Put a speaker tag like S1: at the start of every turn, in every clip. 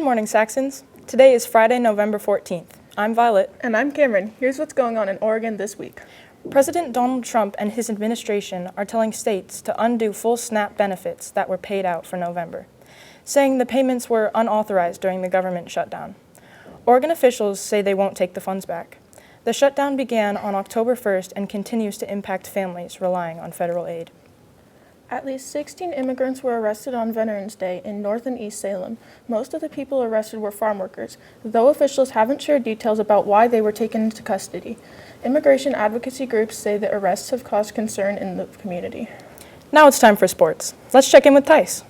S1: Good morning, Saxons. Today is Friday, November 14th. I'm Violet.
S2: And I'm Cameron. Here's what's going on in Oregon this week.
S1: President Donald Trump and his administration are telling states to undo full SNAP benefits that were paid out for November, saying the payments were unauthorized during the government shutdown. Oregon officials say they won't take the funds back. The shutdown began on October 1st and continues to impact families relying on federal aid.
S2: At least 16 immigrants were arrested on Veterans Day in North and East Salem. Most of the people arrested were farm workers, though officials haven't shared details about why they were taken into custody. Immigration advocacy groups say the arrests have caused concern in the community.
S1: Now it's time for sports. Let's check in with Tice.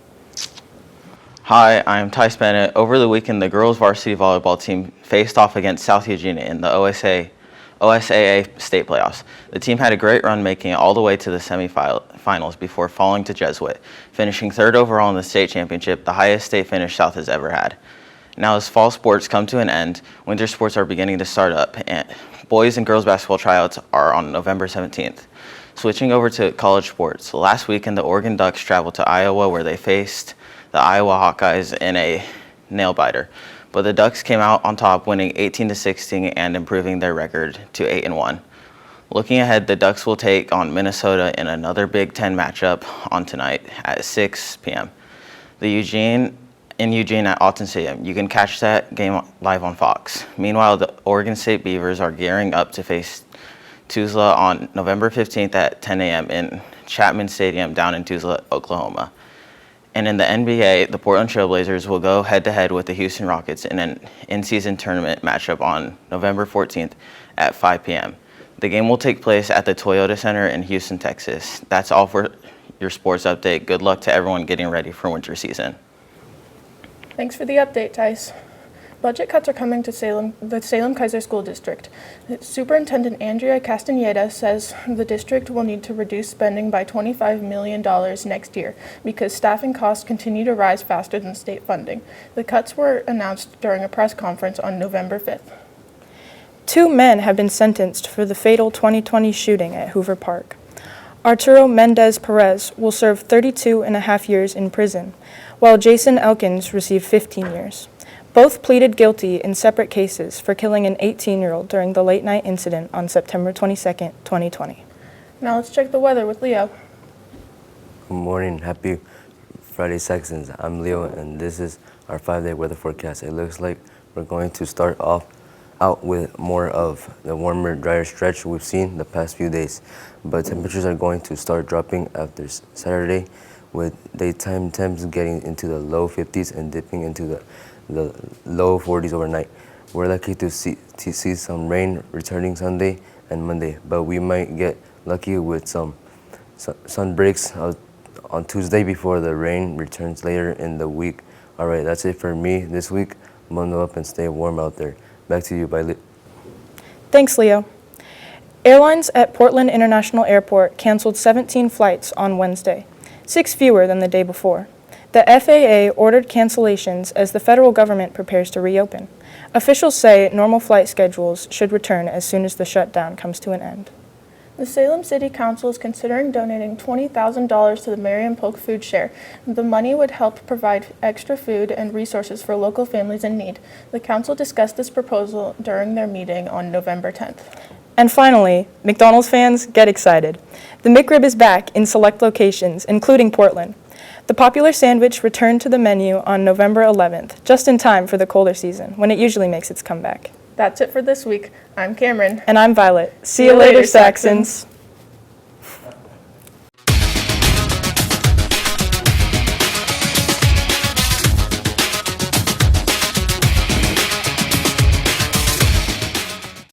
S3: Hi, I'm Tice Bennett. Over the weekend, the girls varsity volleyball team faced off against South Eugenia in the OSAA state playoffs. The team had a great run, making it all the way to the semifinals before falling to Jesuit, finishing third overall in the state championship, the highest state finish South has ever had. Now as fall sports come to an end, winter sports are beginning to start up, and boys and girls basketball tryouts are on November 17th. Switching over to college sports, last weekend the Oregon Ducks traveled to Iowa where they faced the Iowa Hawkeyes in a nail-biter. But the Ducks came out on top, winning 18-16 and improving their record to 8-1. Looking ahead, the Ducks will take on Minnesota in another Big Ten matchup on tonight at 6 p.m. In Eugene at Alton Stadium. You can catch that game live on Fox. Meanwhile, the Oregon State Beavers are gearing up to face Tuzla on November 15th at 10 a.m. in Chapman Stadium down in Tuzla, Oklahoma. And in the NBA, the Portland Trail Blazers will go head-to-head with the Houston Rockets in an in-season tournament matchup on November 14th at 5 p.m. The game will take place at the Toyota Center in Houston, Texas. That's all for your sports update. Good luck to everyone getting ready for winter season.
S2: Thanks for the update, Tice. Budget cuts are coming to the Salem-Keizer School District. Superintendent Andrea Castaneda says the district will need to reduce spending by $25 million next year because staffing costs continue to rise faster than state funding. The cuts were announced during a press conference on November 5th.
S1: 2 men have been sentenced for the fatal 2020 shooting at Hoover Park. Arturo Mendez Perez will serve 32.5 years in prison, while Jason Elkins received 15 years. Both pleaded guilty in separate cases for killing an 18-year-old during the late-night incident on September 22, 2020.
S2: Now let's check the weather with Leo.
S4: Good morning. Happy Friday, Saxons. I'm Leo, and this is our 5-day weather forecast. It looks like we're going to start out with more of the warmer, drier stretch we've seen the past few days. But temperatures are going to start dropping after Saturday, with daytime temps getting into the low 50s and dipping into the low 40s overnight. We're likely to see some rain returning Sunday and Monday, but we might get lucky with some sun breaks on Tuesday before the rain returns later in the week. All right, that's it for me this week. Bundle up and stay warm out there. Back to you, Violet.
S1: Thanks, Leo. Airlines at Portland International Airport canceled 17 flights on Wednesday, 6 fewer than the day before. The FAA ordered cancellations as the federal government prepares to reopen. Officials say normal flight schedules should return as soon as the shutdown comes to an end.
S2: The Salem City Council is considering donating $20,000 to the Marion Polk Food Share. The money would help provide extra food and resources for local families in need. The council discussed this proposal during their meeting on November 10th.
S1: And finally, McDonald's fans, get excited. The McRib is back in select locations, including Portland. The popular sandwich returned to the menu on November 11th, just in time for the colder season, when it usually makes its comeback.
S2: That's it for this week. I'm Cameron.
S1: And I'm Violet. See you later, Saxons.